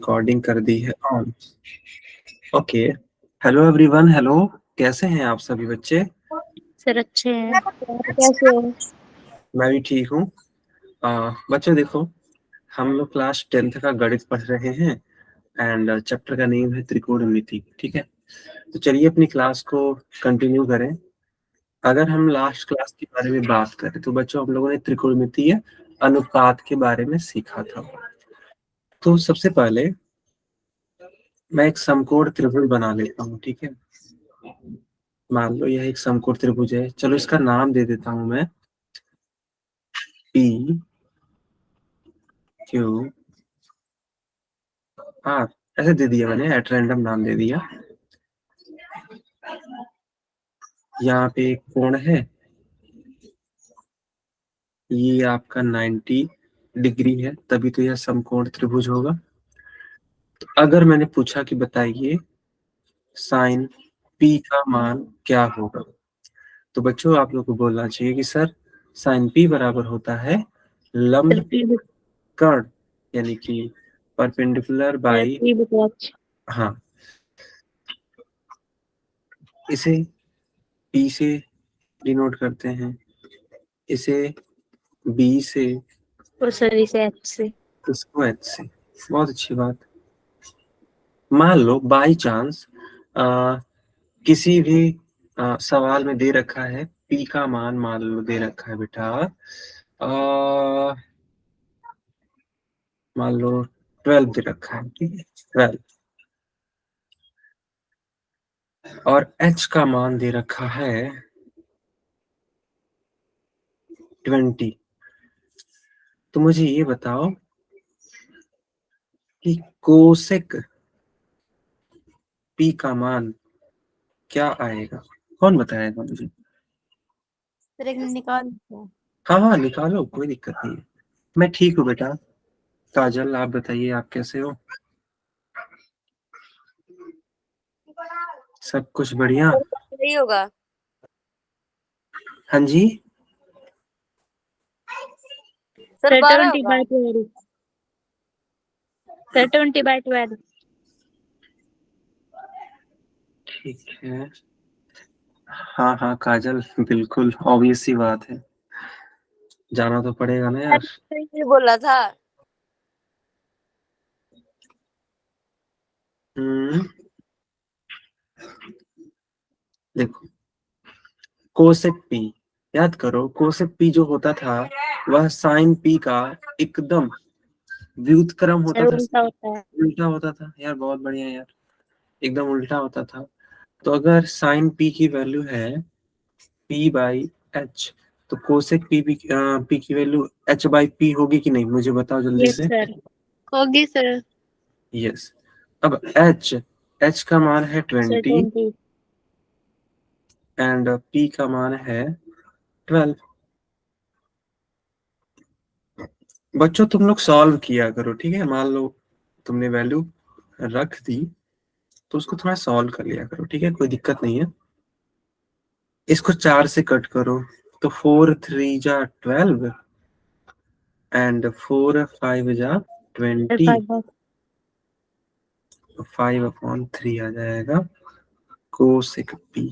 Recording कर दी है on. Okay. Hello everyone, hello. कैसे हैं आप सभी बच्चे? सर अच्छे हैं। आप कैसे हो? मैं भी ठीक हूँ। बच्चों देखो, हम लोग क्लास 10th का गणित पढ़ रहे हैं एंड चैप्टर का नेम है त्रिकोणमिति। ठीक है, तो चलिए अपनी क्लास को कंटिन्यू करें। अगर हम लास्ट क्लास के बारे में बात करें तो बच्चों हम लोगों ने त्रिकोणमितीय अनुपात के बारे में सीखा था। तो सबसे पहले मैं एक समकोण त्रिभुज बना लेता हूँ। ठीक है, मान लो यह एक समकोण त्रिभुज है। चलो इसका नाम दे देता हूं मैं पी क्यू आर। ऐसे दे दिया मैंने, एट रैंडम नाम दे दिया। यहाँ पे एक कोण है, ये आपका 90 डिग्री है, तभी तो यह समकोण त्रिभुज होगा। तो अगर मैंने पूछा कि बताइए साइन पी का मान क्या होगा, तो बच्चों आप लोग को बोलना चाहिए कि सर साइन पी बराबर होता है लंब कर्ण, यानी कि परपेंडिकुलर बाई। हाँ, इसे पी से डिनोट करते हैं, इसे बी से, और सर इसे एच से। इसको एच से। बहुत अच्छी बात। मान लो बाई चांस किसी भी सवाल में दे रखा है पी का मान, मान लो दे रखा है बेटा मान लो 12 दे रखा है। ठीक है, 12, और एच का मान दे रखा है 20। तो मुझे ये बताओ कि कोसेक पी का मान क्या आएगा? कौन बताएगा मुझे? सर एक निकाल। हाँ हाँ निकालो, कोई दिक्कत नहीं है। मैं ठीक हूँ बेटा। काजल आप बताइए, आप कैसे हो? सब कुछ बढ़िया? सही होगा। हाँ जी। सर 20/12। सर 20/12। ठीक है। हाँ हाँ काजल, बिल्कुल ऑब्वियस सी बात है, जाना तो पड़ेगा ना यार। सही बोला था। देखो, कोसेक पी, याद करो कोसेक पी जो होता था वह साइन पी का एकदम व्युत्क्रम होता सर था, उल्टा होता है। उल्टा होता था यार। बहुत बढ़िया यार, एकदम उल्टा होता था। तो अगर साइन पी की वैल्यू है पी बाई एच, तो कोसेक पी की वैल्यू एच बाई पी होगी कि नहीं? मुझे बताओ जल्दी यस से। सर, होगी सर। यस। अब एच, एच का मान है सर 20 20। एंड पी का मान है 12। बच्चों तुम लोग सॉल्व किया करो, ठीक है? मान लो तुमने वैल्यू रख दी तो उसको थोड़ा सॉल्व कर लिया करो, ठीक है? कोई दिक्कत नहीं है। इसको 4 से कट करो तो 4 3 जा 12 एंड 4 5 जा 20, 5/3 आ जाएगा कोसेक पी।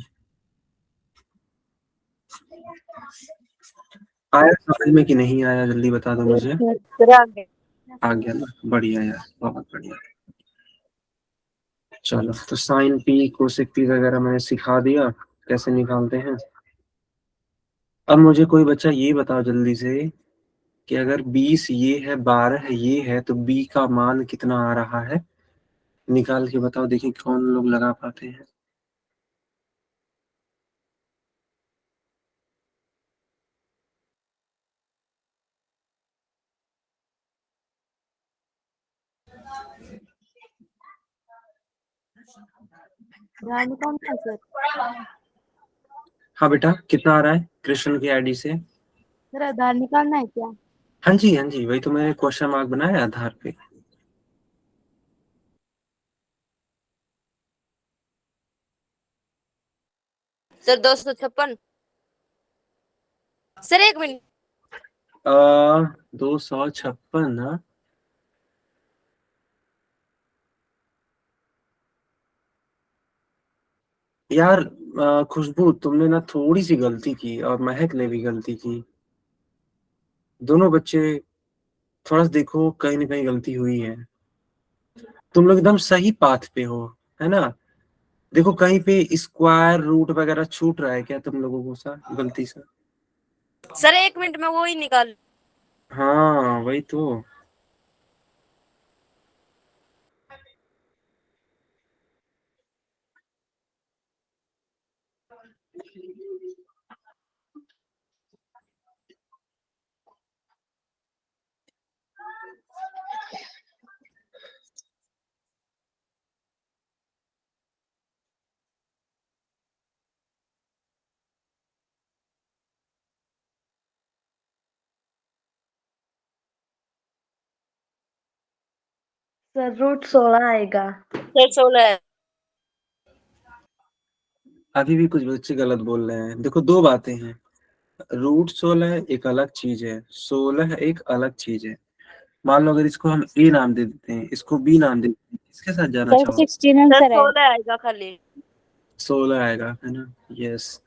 आया समझ में कि नहीं आया? जल्दी बता दो मुझे। आ गया ना? बढ़िया यार, बहुत बढ़िया। चलो, तो साइन पी कोसेक पी वगैरह मैंने सिखा दिया कैसे निकालते हैं। अब मुझे कोई बच्चा ये बताओ जल्दी से कि अगर 20 ये है, 12 ये है, तो बी का मान कितना आ रहा है? निकाल के बताओ, देखिए कौन लोग लगा पाते हैं। सर हाँ बेटा, कितना आ रहा है कृष्ण की आईडी से? सर आधार निकालना है क्या? हाँ जी हाँ जी, वही तो मैंने क्वेश्चन मार्क बनाया आधार पे। सर 256। सर एक मिनट। 256 ना? यार खुशबू, तुमने ना थोड़ी सी गलती की और महक ने भी गलती की। दोनों बच्चे थोड़ा सा देखो, कहीं ना कहीं गलती हुई है। तुम लोग एकदम सही पाथ पे हो, है ना। देखो कहीं पे स्क्वायर रूट वगैरह छूट रहा है क्या तुम लोगों को, सा गलती से। सर 1 मिनट में वो ही निकाल। हाँ वही तो। सर रूट 16 आएगा। सर 16 है। अभी भी कुछ बच्चे गलत बोल रहे हैं। देखो दो बातें हैं, रूट 16 एक अलग चीज है, 16 एक अलग चीज है। मान लो अगर इसको हम ए नाम दे देते हैं, इसको बी नाम दे देते हैं, इसके साथ जाना सर चाहो। 16 आंसर है। 16 आएगा खाली। 16 आएगा, है ना। यस,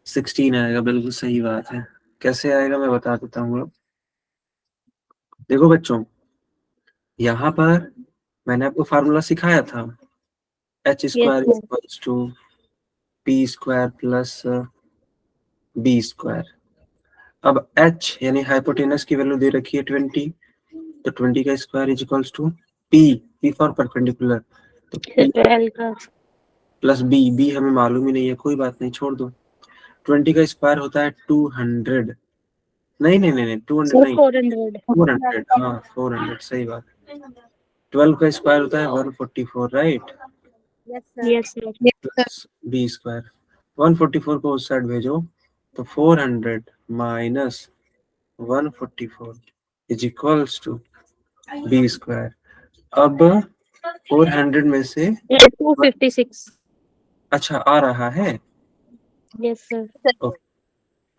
16 आएगा, बिल्कुल सही बात है। कैसे आएगा मैं बता देता हूँ अब। देखो बच्चों, यहाँ पर मैंने आपको फार्मूला सिखाया था, H square equals to P square plus B square. अब h यानी हाइपोटेनस की वैल्यू दे रखी है 20, तो 20 का square is equals to p, p for perpendicular, तो p प्लस b हमें मालूम ही नहीं है, कोई बात नहीं, छोड़ दो। 20 का स्क्वायर होता है 200, नहीं नहीं नहीं नहीं 200 नहीं, 400। 400, हाँ 400 सही बात। 12 का स्क्वायर होता है 144, right. Yes sir. Plus B square, 144 को उस साइड भेजो, तो 400 minus 144 is equals to B square. अब 400 में से 256। अच्छा आ रहा है। Yes sir.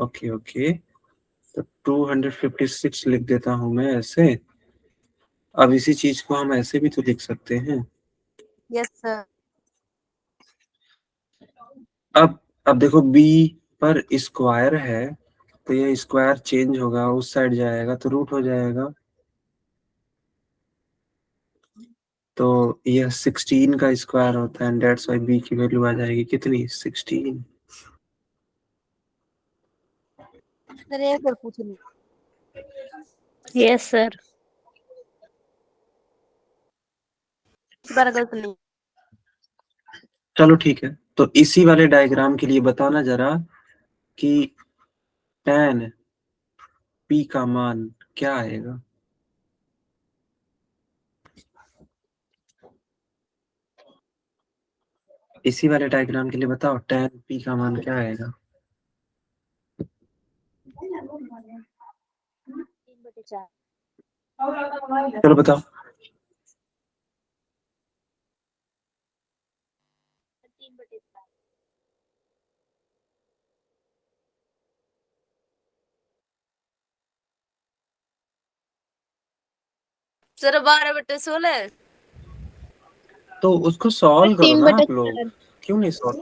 ओके ओके, तो 256 लिख देता हूं मैं ऐसे। अब इसी चीज को हम ऐसे भी तो लिख सकते हैं। Yes sir. अब देखो बी पर स्क्वायर है, तो ये स्क्वायर चेंज होगा, उस साइड जाएगा तो रूट हो जाएगा। तो यह 16 का स्क्वायर होता है, डेट्स वाई बी की वैल्यू आ जाएगी कितनी, 16। सर एक और पूछ ली। Yes sir. बार गलत नहीं। चलो ठीक है, तो इसी वाले डायग्राम के लिए बताना जरा कि tan p का मान क्या आएगा। इसी वाले डायग्राम के लिए बताओ tan p का मान क्या आएगा। 3/4। चलो बताओ। 3/4। सर 12/16। तो उसको सॉल्व करो ना आप लोग, 3/4। क्यों नहीं सॉल्व।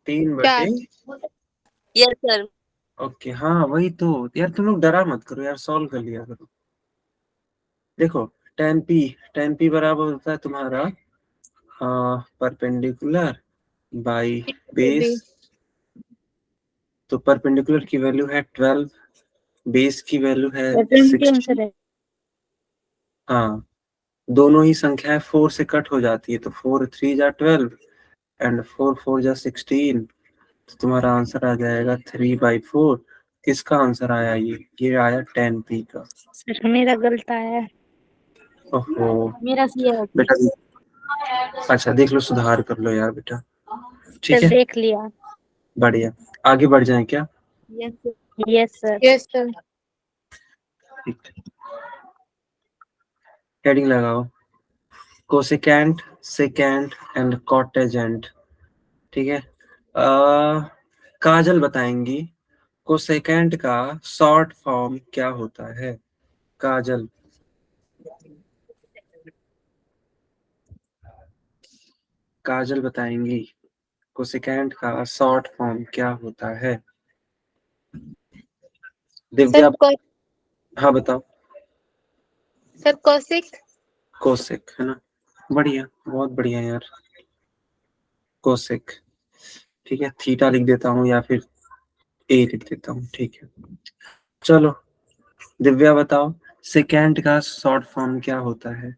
3 क्या? बटे, यस सर। ओके हाँ वही तो। यार तुम लोग डरा मत करो यार, सॉल्व कर लिया करो। देखो tan p बराबर होता है तुम्हारा परपेंडिकुलर बाई बेस। तो परपेंडिकुलर की वैल्यू है 12, बेस की वैल्यू है 20 16। आंसर है। हाँ, दोनों ही संख्याएं 4 से कट हो जाती है, तो 4 3 जा 12 एंड 4 4 जा 16। तो तुम्हारा आंसर आ जाएगा 3/4। किसका आंसर आया, ये आया tan p का। सर मेरा गलत आया। ओहो मेरा सही है। बेटा, अच्छा देख लो, सुधार कर लो यार बेटा, ठीक सर है। देख लिया। बढ़िया, आगे बढ़ जाए क्या। Yes sir. Yes sir. Yes sir. ठीक, हेडिंग लगाओ, कोसेकेंट सेकेंट एंड कॉटेजेंट, ठीक है। काजल बताएंगी कोसेकेंट का शॉर्ट फॉर्म क्या होता है। काजल, काजल बताएंगी। कोसेकेंड का शॉर्ट फॉर्म क्या होता है? दिव्या, हाँ बताओ। Sir cosec. कोसेक है ना, बढ़िया, बहुत बढ़िया यार, कोसेक। ठीक है, थीटा लिख देता हूँ या फिर ए लिख देता हूँ, ठीक है। चलो दिव्या बताओ, सेकेंड का शॉर्ट फॉर्म क्या होता है?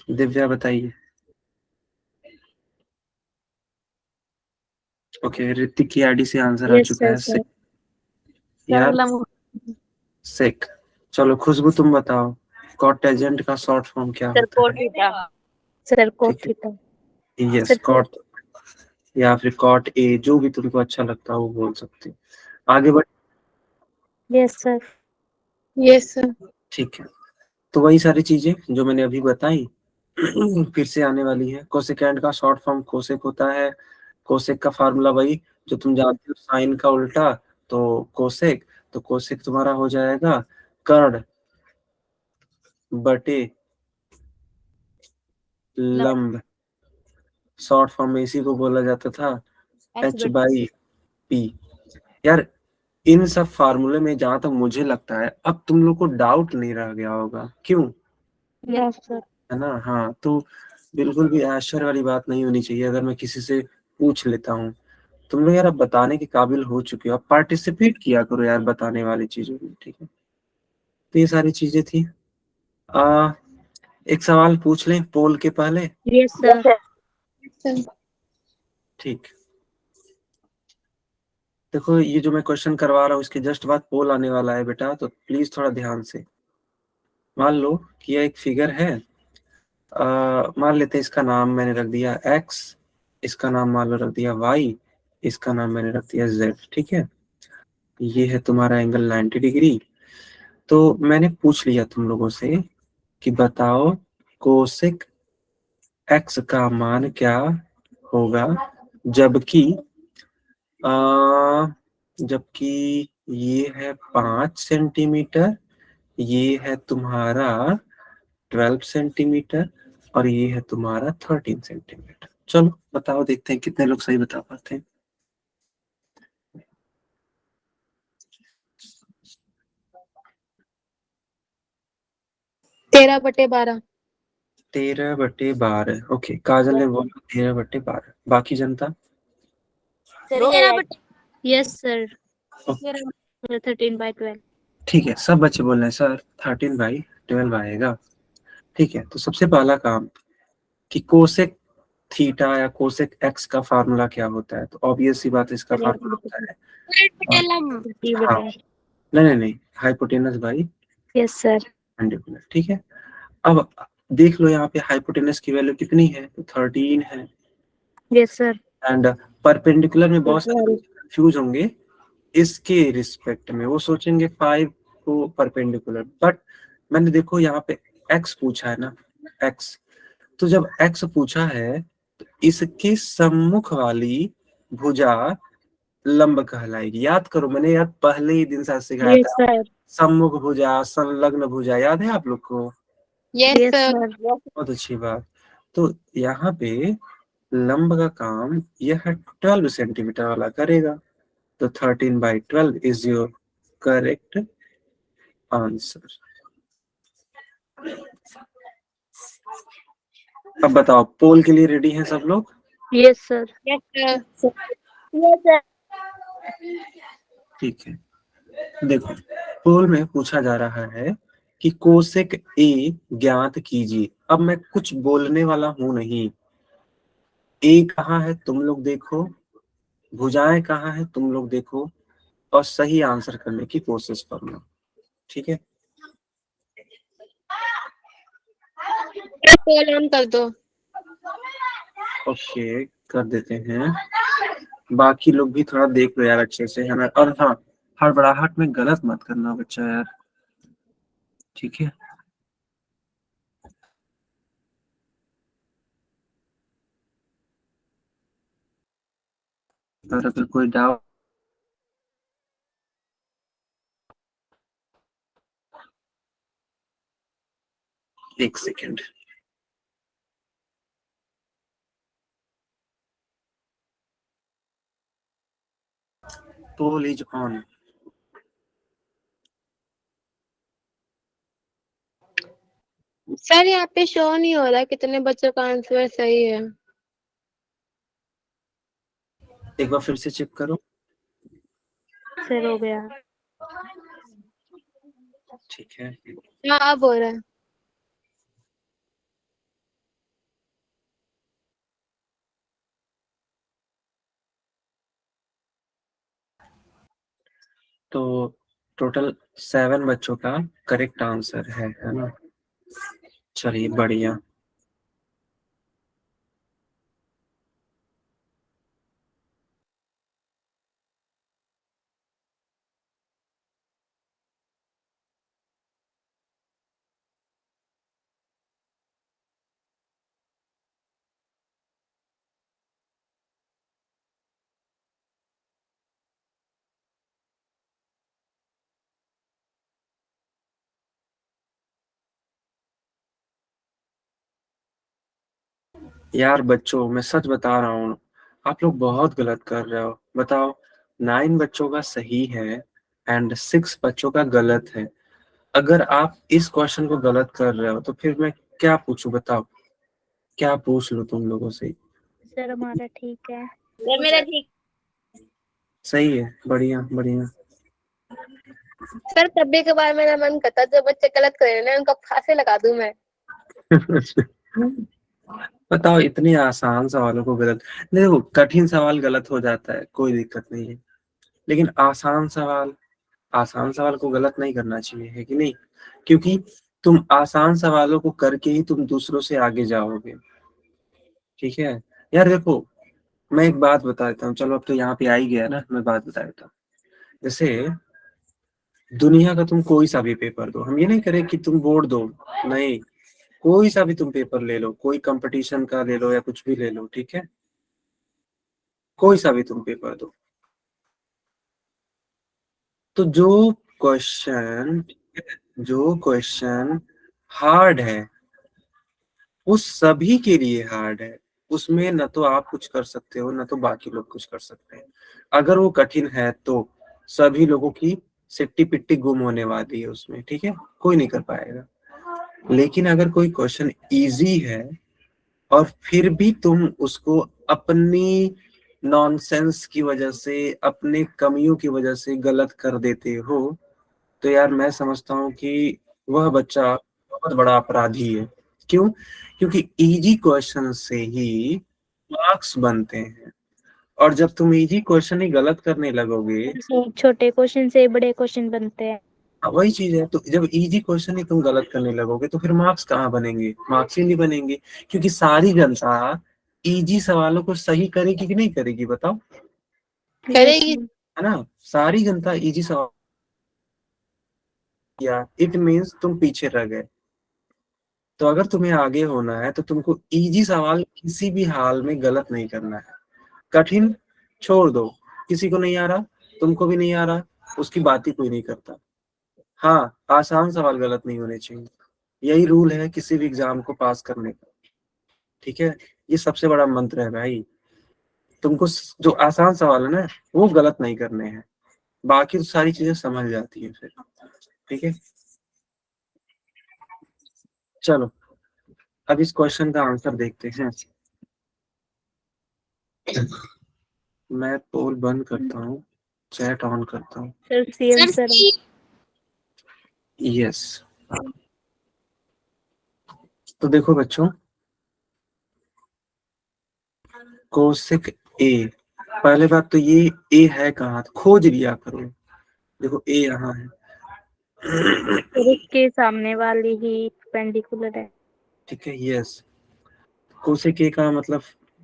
दिव्या बताइए। ओके, ऋतिक की आईडी से आंसर आ चुका है। यार सेक। चलो खुशबू तुम बताओ, कॉटेजेंट का शॉर्ट फॉर्म क्या होता है? Sir cot theta. Yes, cot या फिर कॉट ए, जो भी तुमको अच्छा लगता है वो बोल सकते हो। आगे बढ़। Yes sir. Yes sir. ठीक है, तो वही सारी चीजें जो मैंने अभी बताई फिर से आने वाली है। कोसेकेंड का शॉर्ट फॉर्म कोसेक होता है। कोसेक का फार्मूला वही जो तुम जानते हो, साइन का उल्टा, तो कोसेक। तो कोसेक तुम्हारा हो जाएगा कर्ण बटे लंब। शॉर्ट फॉर्म में इसी को बोला जाता था H/P। यार इन सब फार्मूले में जहां तक मुझे लगता है अब तुम लोग को डाउट नहीं रह गया होगा, क्यों? Yes sir. है ना? हाँ, तो बिल्कुल भी आश्चर्य वाली बात नहीं होनी चाहिए अगर मैं किसी से पूछ लेता हूँ। तुम लोग यार अब बताने के काबिल हो चुके हो, अब पार्टिसिपेट किया करो यार बताने वाली चीजों में, ठीक है? तो ये सारी चीजें थी। एक सवाल पूछ लें पोल के पहले। Yes sir. ठीक, देखो ये जो मैं क्वेश्चन करवा रहा हूँ इसके जस्ट बाद पोल आने वाला है बेटा, तो प्लीज थोड़ा ध्यान से। मान लो कि यह एक फिगर है, मान लेते हैं इसका नाम मैंने रख दिया x, इसका नाम मान लो रख दिया y, इसका नाम मैंने रख दिया z, ठीक है? ये है तुम्हारा एंगल 90 डिग्री। तो मैंने पूछ लिया तुम लोगों से कि बताओ कोसेक x का मान क्या होगा, जबकि जबकि ये है 5 सेंटीमीटर, ये है तुम्हारा 12 सेंटीमीटर, और ये है तुम्हारा 13 सेंटीमीटर। चलो बताओ, देखते हैं कितने लोग सही बता पाते हैं। 13/12। 13/12। ओके, काजल ने बोला 13/12। बाकी जनता? Yes sir. 13/12। ठीक है, सब बच्चे बोल रहे हैं सर 13/12 आएगा। ठीक है, तो सबसे पहला काम कि कोसेक थीटा या कोसेक एक्स का फार्मूला क्या होता है, तो ऑब्वियस सी बात है इसका फार्मूला होता है हाँ, नहीं, hypotenuse by yes sir. Perpendicular. ठीक है, अब देख लो यहाँ पे हाइपोटेनस की वैल्यू कितनी है, तो 13 है। Yes sir. एंड परपेंडिकुलर में बहुत सारे कंफ्यूज होंगे इसके रिस्पेक्ट में, वो सोचेंगे 5 को परपेंडिकुलर, बट मैंने देखो यहाँ पे x पूछा है ना, x, तो जब x पूछा है तो इसके सम्मुख वाली भुजा लंब कहलाएगी। याद करो, मैंने यार पहले ही दिन साथ सिखाया यस था, सर। सम्मुख भुजा, संलग्न भुजा, याद है आप लोग को? Yes sir. बहुत अच्छी बात। तो यहाँ पे लंब का काम यह 12 सेंटीमीटर वाला करेगा, तो 13/12 इज योर करेक्ट आंसर। अब बताओ, पोल के लिए रेडी हैं सब लोग? Yes sir. Yes sir. Yes sir. ठीक है, देखो पोल में पूछा जा रहा है कि कोसेक ए ज्ञात कीजिए। अब मैं कुछ बोलने वाला हूं नहीं, ए कहाँ है तुम लोग देखो, भुजाएं कहाँ है तुम लोग देखो, और सही आंसर करने की कोशिश करना। ठीक है, पोल ऑन कर दो। ओके कर देते हैं। बाकी लोग भी थोड़ा देख लो यार अच्छे से, है ना? और हाँ, हड़बड़ाहट में गलत मत करना बच्चा यार, ठीक है? और अगर कोई डाउट, एक second. Poll is on. Sir यहाँ पे शो नहीं हो रहा कितने बच्चों का आंसर सही है। एक बार फिर से चेक करो। सर हो गया। ठीक है, हाँ अब हो रहा है। तो टोटल 7 बच्चों का करेक्ट आंसर है ना। चलिए बढ़िया। यार बच्चों, मैं सच बता रहा हूँ, आप लोग बहुत गलत कर रहे हो। बताओ, 9 बच्चों का सही है एंड 6 बच्चों का गलत है। अगर आप इस क्वेश्चन को गलत कर रहे हो तो फिर मैं क्या पूछूं? बताओ, क्या पूछ लूं तुम लोगों से? सर हमारा ठीक है। सर मेरा ठीक। सही है, बढ़िया बढ़िया। सर कभी कभार मेरा मन करता जो बच्चे गलत कर रहे हैं ना उनको फांसी लगा दूं मैं। बताओ, इतने आसान सवालों को गलत? देखो, कठिन सवाल गलत हो जाता है, कोई दिक्कत नहीं है, लेकिन आसान सवाल को गलत नहीं करना चाहिए, है कि नहीं? क्योंकि तुम आसान सवालों को करके ही तुम दूसरों से आगे जाओगे। ठीक है यार। देखो, मैं एक बात बता देता हूँ। चलो, अब तो यहाँ पे आ ही गया ना, मैं बात बता देता हूँ। जैसे दुनिया का तुम कोई सा भी पेपर दो, हम ये नहीं करें कि तुम बोर्ड दो, नहीं, कोई सा भी तुम पेपर ले लो, कोई कंपटीशन का ले लो या कुछ भी ले लो, ठीक है? कोई सा भी तुम पेपर दो, तो जो क्वेश्चन हार्ड है वो सभी के लिए हार्ड है। उसमें न तो आप कुछ कर सकते हो, न तो बाकी लोग कुछ कर सकते हैं। अगर वो कठिन है तो सभी लोगों की सिट्टी पिट्टी गुम होने वाली है उसमें, ठीक है? कोई नहीं कर पाएगा। लेकिन अगर कोई क्वेश्चन इजी है और फिर भी तुम उसको अपनी नॉनसेंस की वजह से, अपने कमियों की वजह से गलत कर देते हो, तो यार मैं समझता हूँ कि वह बच्चा बहुत बड़ा अपराधी है। क्यों? क्योंकि इजी क्वेश्चन से ही मार्क्स बनते हैं, और जब तुम इजी क्वेश्चन ही गलत करने लगोगे, छोटे क्वेश्चन से बड़े क्वेश्चन बनते हैं। वही चीज है। तो जब इजी क्वेश्चन ही तुम गलत करने लगोगे तो फिर मार्क्स कहाँ बनेंगे? मार्क्स ही नहीं बनेंगे। क्योंकि सारी जनता इजी सवालों को सही करेगी कि नहीं करेगी? बताओ, करेगी। है ना? सारी जनता इजी सवाल किया, इट मीन्स तुम पीछे रह गए। तो अगर तुम्हें आगे होना है तो तुमको इजी सवाल किसी भी हाल में गलत नहीं करना है। कठिन छोड़ दो, किसी को नहीं आ रहा, तुमको भी नहीं आ रहा, उसकी बात ही कोई नहीं करता। हाँ, आसान सवाल गलत नहीं होने चाहिए। यही रूल है किसी भी एग्जाम को पास करने का, ठीक है? ये सबसे बड़ा मंत्र है भाई। तुमको जो आसान सवाल है ना, वो गलत नहीं करने हैं, बाकी तो सारी चीजें समझ जाती है फिर, ठीक है? चलो, अब इस क्वेश्चन का आंसर देखते हैं। मैं पोल बंद करता हूँ, चैट ऑन करता हूँ। Sir CM sir. यस। तो देखो बच्चों, कोसेक ए, पहले बात तो ये ए है कहाँ, तो खोज लिया करो। देखो ए यहाँ है। सर इसके सामने वाली ही पेंडिकुलर है। ठीक है, यस। कोसेक ए का मतलब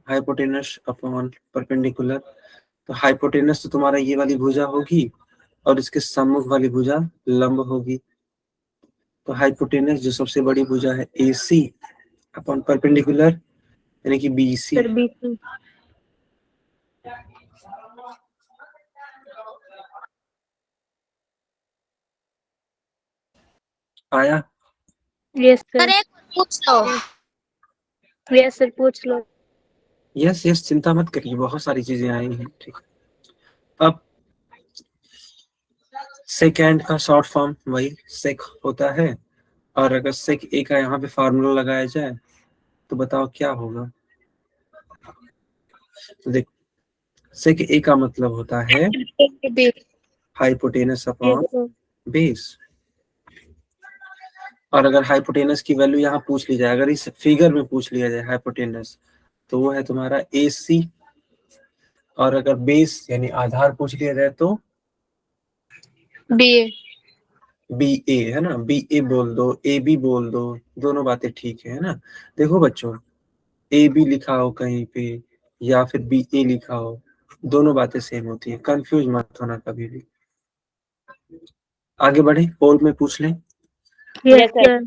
हाइपोटेनस अपॉन परपेंडिकुलर। तो हाइपोटेनस तो तुम्हारा ये वाली भुजा होगी और इसके सम्मुख वाली भुजा लंब होगी। तो हाइपोटेनस जो सबसे बड़ी भुजा है AC अपॉन परपेंडिकुलर, यानी कि BC। Sir BC. आया? Yes sir. अरे पूछ लो। यस सर पूछ लो। यस यस, चिंता मत करिए, बहुत सारी चीजें आई हैं, ठीक है? अब सेकेंड का शॉर्ट फॉर्म वही सेक होता है, और अगर सेक ए का यहाँ पे फार्मूला लगाया जाए तो बताओ क्या होगा। तो देख, सेक ए का मतलब होता है हाइपोटेनस अपॉन बेस, और अगर हाइपोटेनस की वैल्यू यहाँ पूछ ली जाए, अगर इस फिगर में पूछ लिया जाए हाइपोटेनस, तो वो है तुम्हारा AC, और अगर बेस यानी आधार पूछ लिया जाए तो BA। BA, है ना। BA बोल दो, AB बोल दो, दोनों बातें ठीक है ना। देखो बच्चों, AB लिखा हो कहीं पे या फिर BA लिखा हो, दोनों बातें सेम होती है, कंफ्यूज मत होना कभी भी। आगे बढ़े, पोल में पूछ लें। Yes sir.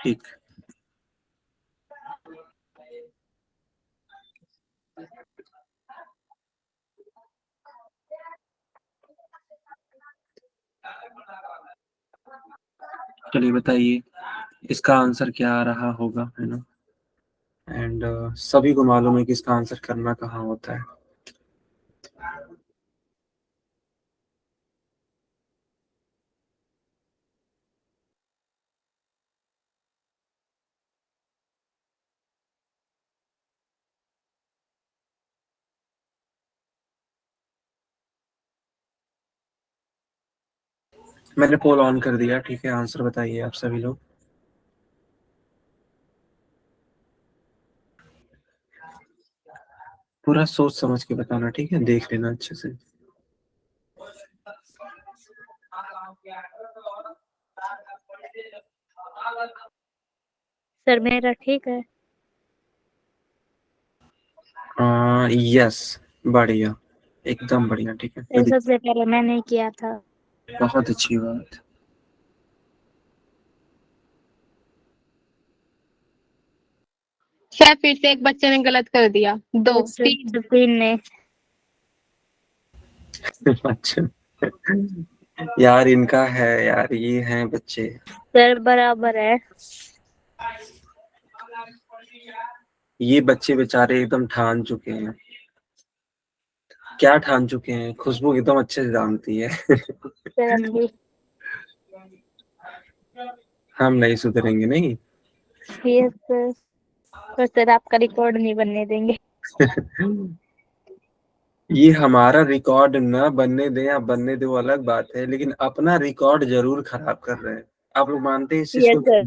ठीक, चलिए बताइए इसका आंसर क्या आ रहा होगा, है ना। एंड सभी को मालूम है कि इसका आंसर करना कहाँ होता है। मैंने पोल ऑन कर दिया, ठीक है। आंसर बताइए आप सभी लोग। पूरा सोच समझ के बताना, ठीक है, देख लेना अच्छे से। सर मेरा ठीक है। यस, बढ़िया, एकदम बढ़िया, ठीक है। ये सबसे पहले मैंने किया था। बहुत अच्छी बात। सर फिर से एक बच्चे ने गलत कर दिया। 2 3। 3 ने। अच्छा यार, इनका है यार, ये हैं बच्चे। सर बराबर है। ये बच्चे बेचारे एकदम ठान चुके हैं। क्या ठान चुके हैं? खुशबू एकदम अच्छे से जानती है। सर हम भी। हम नहीं सुधरेंगे, नहीं। Yes sir. पर सर आपका रिकॉर्ड नहीं बनने देंगे। ये हमारा रिकॉर्ड न बनने दे या बनने दे वो अलग बात है, लेकिन अपना रिकॉर्ड जरूर खराब कर रहे हैं। आप लोग मानते हैं इस चीज यस को? सर।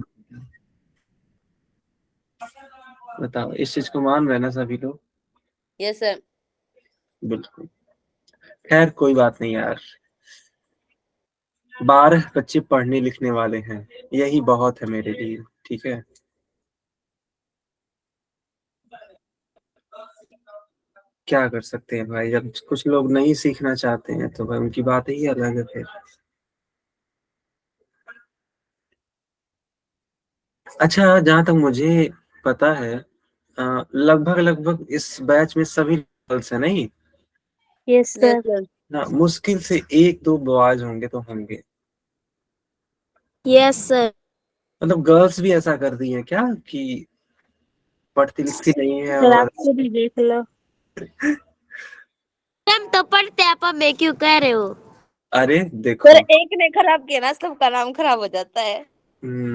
बताओ, इस चीज को मान रहे हैं ना सभी लोग? Yes sir. बिल्कुल। खैर कोई बात नहीं यार, 12 बच्चे पढ़ने लिखने वाले हैं, यही बहुत है मेरे लिए, ठीक है। क्या कर सकते हैं भाई, जब कुछ लोग नहीं सीखना चाहते हैं तो भाई उनकी बात ही अलग है फिर। अच्छा, जहां तक मुझे पता है, लगभग लगभग इस बैच में सभी गर्ल्स है, नहीं? Yes sir. ना, मुश्किल से एक दो बॉयज होंगे तो होंगे। Yes sir. मतलब गर्ल्स भी ऐसा करती हैं क्या कि पढ़ती लिखती नहीं है सर आप और खुद ही देख लो। हम तो पढ़ते हैं, आप मैं क्यों कह रहे हो? अरे सर देखो, एक ने खराब किया ना, सबका नाम खराब हो जाता है।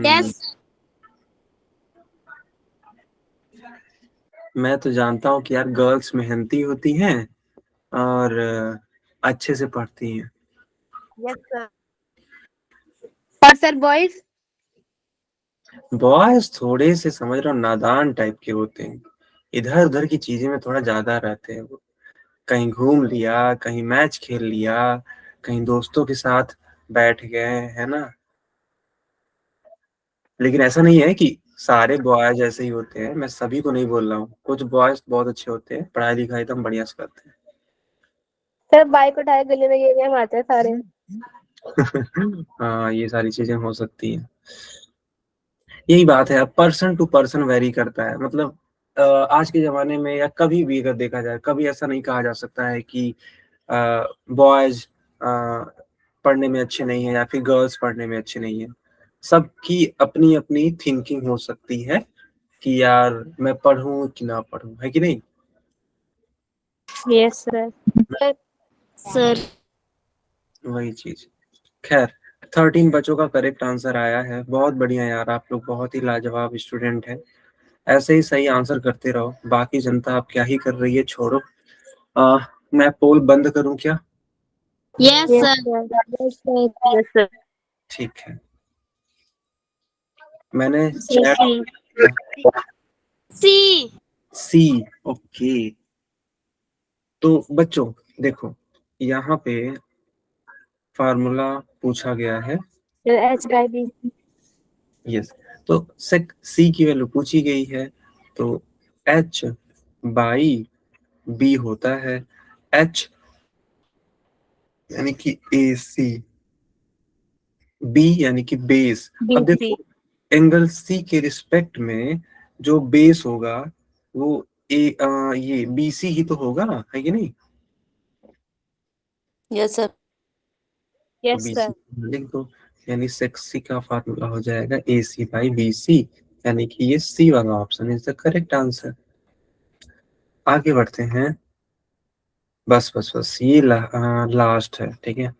यस। मैं तो जानता हूँ कि यार गर्ल्स मेहनती होती हैं और अच्छे से पढ़ती हैं। Yes sir. और सर बॉयज? बॉयज थोड़े से, समझ रहे हो, नादान टाइप के होते हैं, इधर उधर की चीजें में थोड़ा ज्यादा रहते हैं वो। कहीं घूम लिया, कहीं मैच खेल लिया, कहीं दोस्तों के साथ बैठ गए, है ना। लेकिन ऐसा नहीं है कि सारे बॉयज ऐसे ही होते हैं, मैं सभी को नहीं बोल रहा हूँ, कुछ बॉयज बहुत अच्छे होते हैं, पढ़ाई लिखाई एकदम बढ़िया से करते हैं। सर बाइक उठाए गले में ये हम आते हैं सारे। हाँ, ये सारी चीजें हो सकती हैं। यही बात है, अब पर्सन टू पर्सन वेरी करता है। मतलब आज के जमाने में या कभी भी अगर देखा जाए, कभी ऐसा नहीं कहा जा सकता है कि बॉयज पढ़ने में अच्छे नहीं है या फिर गर्ल्स पढ़ने में अच्छे नहीं है। सबकी अपनी अपनी थिंकिंग हो सकती है कि यार मैं पढ़ूं कि ना पढ़ूं, है कि नहीं। Yes sir. सर वही चीज। खैर 13 बच्चों का करेक्ट आंसर आया है। बहुत बढ़िया यार, आप लोग बहुत ही लाजवाब स्टूडेंट हैं। ऐसे ही सही आंसर करते रहो। बाकी जनता आप क्या ही कर रही है छोड़ो। मैं पोल बंद करूं क्या? Yes Yes, sir. sir. Yes sir. Yes, sir. ठीक है, मैंने Yes, चैट सी। सी। ओके, तो बच्चों देखो, यहाँ पे फार्मूला पूछा गया है। H by B. यस, तो सेक सी की वैल्यू पूछी गई है, तो एच बाई बी होता है एच यानी कि ए सी, बी यानी कि बेस। अब BC. देखो एंगल सी के रिस्पेक्ट में जो बेस होगा वो ये बी सी ही तो होगा, है कि नहीं? Yes sir. तो Yes, बी sir. सी लिख दो, यानी सेक सी का फार्मूला हो जाएगा ए सी बाई बी सी, यानी कि ये सी वाला option is the correct answer. आगे बढ़ते हैं। बस बस बस ये लास्ट है, ठीक है।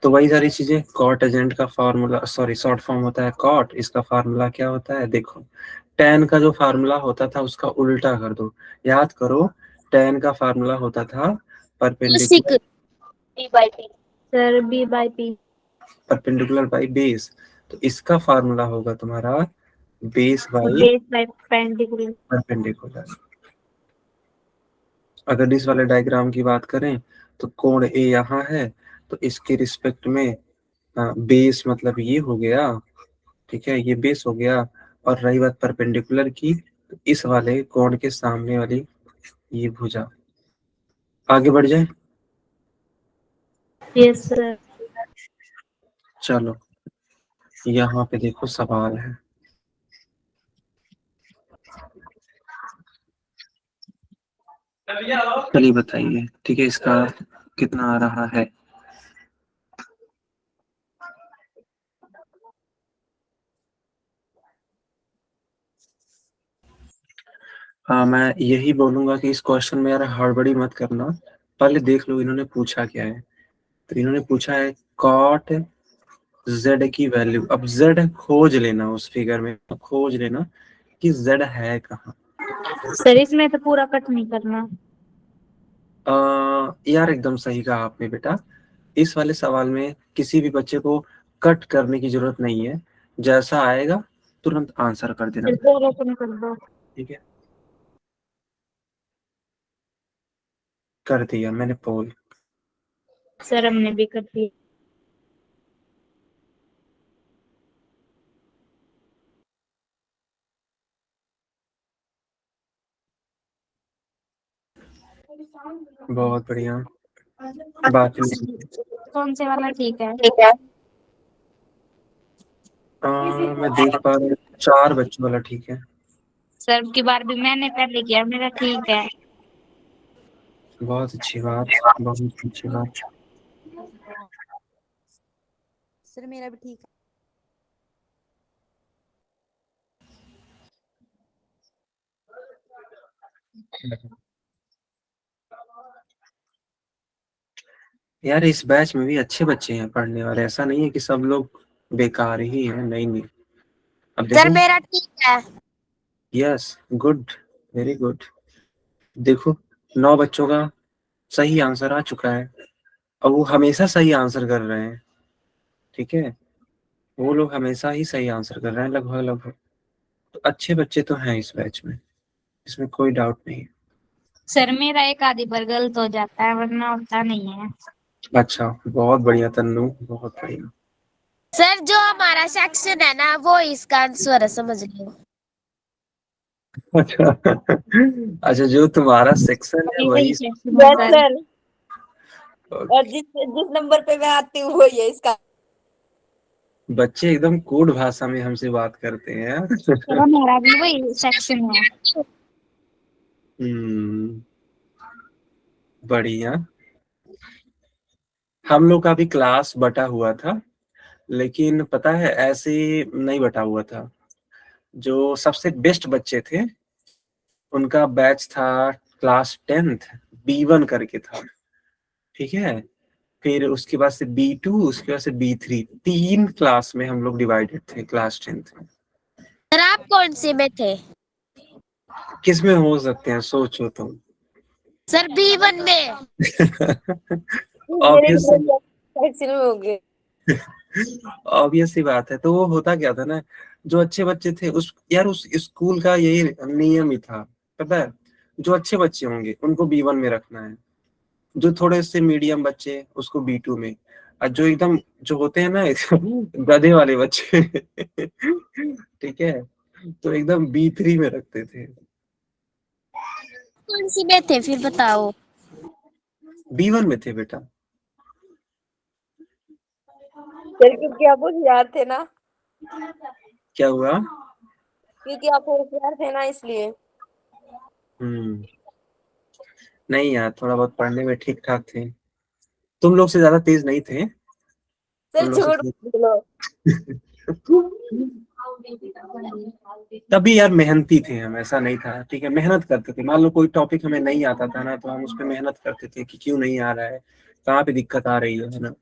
तो वही सारी चीजें, कॉट एजेंट का फार्मूला, सॉरी शॉर्ट फॉर्म होता है कॉट, इसका फार्मूला क्या होता है देखो, tan का जो फार्मूला होता था उसका उल्टा कर दो। याद करो, tan का फार्मूला होता था sec. Perpendicular B by P. Sir, B by P. Perpendicular by base, तो इसका फार्मूला होगा तुम्हारा base by Base by perpendicular. Perpendicular. अगर इस वाले डायग्राम की बात करें तो कोण ए यहाँ है, तो इसके रिस्पेक्ट में बेस मतलब ये हो गया, ठीक है, ये बेस हो गया। और रही बात परपेंडिकुलर की, तो इस वाले कोण के सामने वाली ये भुजा। आगे बढ़ जाए, Yes, sir. चलो यहाँ पे देखो सवाल है। चलिए बताइए, ठीक है, इसका कितना आ रहा है? हाँ, मैं यही बोलूंगा कि इस क्वेश्चन में यार हड़बड़ी मत करना, पहले देख लो इन्होंने पूछा क्या है। तो इन्होंने पूछा है कॉट z की वैल्यू। अब z खोज लेना, उस फिगर में खोज लेना कि z है कहाँ। सर इसमें तो पूरा कट नहीं करना। यार एकदम सही कहा आपने बेटा, इस वाले सवाल में किसी भी बच्चे को कट करने की जरूरत नहीं है, जैसा आएगा तुरंत आंसर कर देना, फिर पूरा कट कर दो। ठीक है। कर दिया मैंने पोल। सर हमने भी कर दिया। बहुत बढ़िया, बात नहीं। कौन से वाला ठीक है? मैं देख पा रहा हूँ 4 बच्चों वाला ठीक है। सर की बार भी मैंने पहले किया, मेरा ठीक है। बहुत अच्छी बात, बहुत अच्छी बात। सर मेरा भी ठीक है। यार इस बैच में भी अच्छे बच्चे हैं पढ़ने वाले, ऐसा नहीं है कि सब लोग बेकार ही हैं, नहीं नहीं। अब सर देखो, मेरा ठीक है। Yes, good, very good. देखो 9 बच्चों का सही आंसर आ चुका है, और वो हमेशा सही आंसर कर रहे हैं, ठीक है, वो लोग हमेशा ही सही आंसर कर रहे हैं लगभग लगभग। तो अच्छे बच्चे तो हैं इस बैच में, इसमें कोई डाउट नहीं है। सर मेरा एक आधी बार गलत हो जाता है, वरना होता नहीं है। अच्छा, बहुत बढ़िया तन्नू, बहुत बढ़िया। सर जो हमारा सेक्शन है ना वो इसका आंसर है, समझ लो। अच्छा अच्छा, जो तुम्हारा सेक्शन है अभी वही वही। सेक्शन है यस सर। सर। और जिस जिस नंबर पे मैं आती हूँ वही है इसका। बच्चे एकदम कोड भाषा में हमसे बात करते हैं। सर हमारा भी वही सेक्शन है। हम्म, बढ़िया। हम लोग का भी क्लास बटा हुआ था, लेकिन पता है ऐसे नहीं बटा हुआ था। जो सबसे बेस्ट बच्चे थे उनका बैच था क्लास 10th B1 करके था, ठीक है। फिर उसके बाद से B2, उसके बाद से B3, 3 क्लास में हम लोग डिवाइडेड थे क्लास 10th में। सर आप कौन से में थे? किस में हो सकते हैं, सोचो तुम। सर B1 में। मेरे ऑब्वियस एक्चुअली में हो गए। ऑब्वियस सी बात है। तो वो होता क्या था ना, जो अच्छे बच्चे थे उस यार उस स्कूल का यही नियम ही था, पता है। जो अच्छे बच्चे होंगे उनको B1 में रखना है, जो थोड़े से मीडियम बच्चे उसको B2 में, और जो एकदम जो होते हैं ना गधे वाले बच्चे ठीक है, तो एकदम B3 में रखते थे। कौन सी में थे फिर बताओ? B1 में थे बेटा। सर क्योंकि आप होशियार थे ना, क्या हुआ? क्योंकि आप होशियार थे ना इसलिए। हम्म, नहीं यार, थोड़ा बहुत पढ़ने में ठीक ठाक थे। तुम लोग से ज्यादा तेज नहीं थे, सर तुम लोग से झूठ बोलो। तभी यार मेहनती थे हम, ऐसा नहीं था, ठीक है। मेहनत करते थे, मान लो कोई टॉपिक हमें नहीं आता था ना, तो हम उस पर मेहनत करते थे कि क्यों नहीं आ रहा है, कहाँ पे दिक्कत आ रही है ना।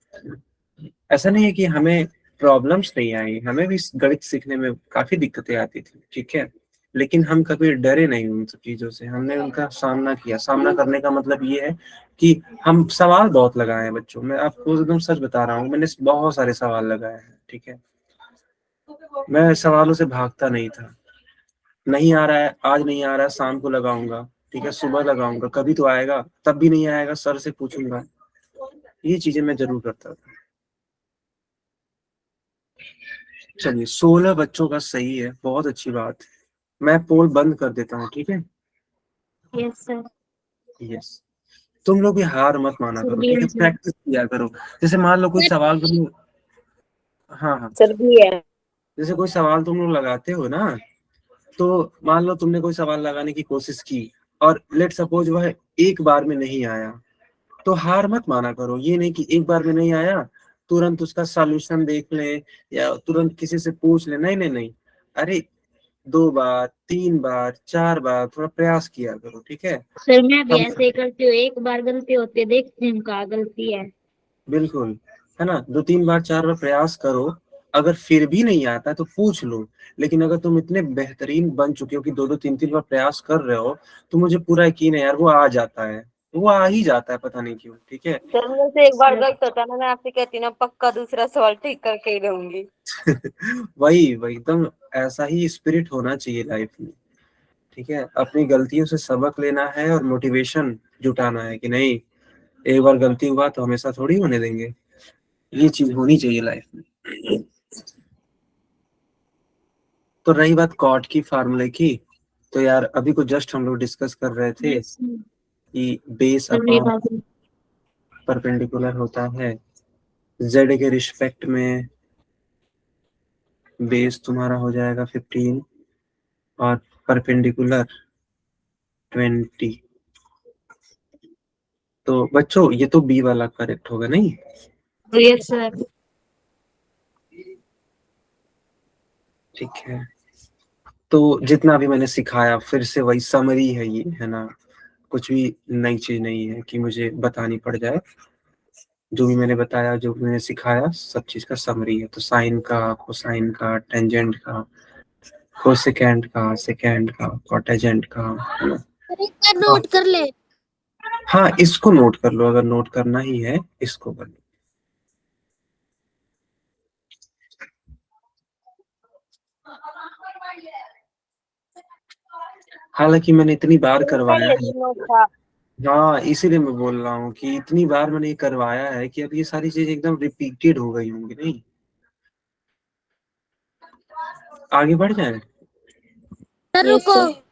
ऐसा नहीं है कि हमें प्रॉब्लम्स नहीं आई, हमें भी गणित सीखने में काफी दिक्कतें आती थी, ठीक है। लेकिन हम कभी डरे नहीं उन सब चीजों से, हमने उनका सामना किया। सामना करने का मतलब ये है कि हम सवाल बहुत लगाए हैं बच्चों में। आपको एकदम सच बता रहा हूँ, मैंने बहुत सारे सवाल लगाए हैं, ठीक है। मैं सवालों से भागता नहीं था। नहीं आ रहा है, आज नहीं आ रहा है, शाम को लगाऊंगा, ठीक है, सुबह लगाऊंगा, कभी तो आएगा, तब भी नहीं आएगा सर से पूछूंगा। ये चीजें मैं जरूर करता था। चलिए, 16 बच्चों का सही है, बहुत अच्छी बात है। मैं पोल बंद कर देता हूँ, ठीक है। Yes sir. यस। तुम लोग भी हार मत माना करो, ठीक है, सर प्रैक्टिस किया करो। जैसे मान लो कोई सवाल तुम लोग, हाँ हाँ, सर भी है। जैसे कोई सवाल तुम लोग लगाते हो ना, तो मान लो तुमने कोई सवाल लगाने की कोशिश की, और लेट सपोज वह एक बार में नहीं आया, तो हार मत माना करो। ये नहीं कि एक बार में नहीं आया तुरंत उसका सॉल्यूशन देख ले, या तुरंत किसी से पूछ ले। नहीं नहीं नहीं, अरे 2 बार, 3 बार, 4 बार थोड़ा प्रयास किया करो, ठीक है। मैं भी हम ऐसे ही करती हूँ, एक बार गलती होती है, देखती हूँ कहाँ गलती है। बिल्कुल, है ना, 2-3 बार 4 बार प्रयास करो। अगर फिर भी नहीं आता तो पूछ लो। लेकिन अगर तुम इतने बेहतरीन बन चुके हो कि 2-2 3-3 बार प्रयास कर रहे हो, तो मुझे पूरा यकीन है यार, वो आ जाता है, वो आ ही जाता है, पता नहीं क्यों, ठीक है। सर मेरे से एक बार गलत होता ना, मैं आपसे कहती ना पक्का दूसरा सवाल ठीक करके ही रहूंगी। वही वही एकदम ऐसा ही स्पिरिट होना चाहिए लाइफ में, ठीक है। अपनी गलतियों से सबक लेना है और मोटिवेशन जुटाना है कि नहीं, एक बार गलती हुआ तो हमेशा थोड़ी होने देंगे। ये चीज होनी चाहिए लाइफ में। तो रही बात कॉट की फार्मूले की, तो यार अभी को जस्ट हम लोग डिस्कस कर रहे थे यस सर। कि बेस सभी अपॉन बात परपेंडिकुलर होता है। जेड के रिस्पेक्ट में बेस तुम्हारा हो जाएगा 15 और परपेंडिकुलर 20। तो बच्चों ये तो बी वाला करेक्ट होगा नहीं? Yes sir. ठीक है। तो जितना भी मैंने सिखाया फिर से वही समरी है ये, है ना। कुछ भी नई चीज नहीं है कि मुझे बतानी पड़ जाए। जो भी मैंने बताया, जो भी मैंने सिखाया, सब चीज का समरी है। तो साइन का, कोसाइन का, टेंजेंट का, कोसेकेंड का, सेकेंड का, कॉटेजेंट का, है ना। सर एक बार हाँ नोट कर ले। हाँ, इसको नोट कर लो, अगर नोट करना ही है इसको कर लो। हालांकि मैंने इतनी बार करवाया पहले है, से नोट था। हाँ, इसीलिए मैं बोल रहा हूँ कि इतनी बार मैंने ये करवाया है कि अब ये सारी चीज एकदम रिपीटेड हो गई होंगी, नहीं। आगे बढ़ जाए। सर यस रुको। सर।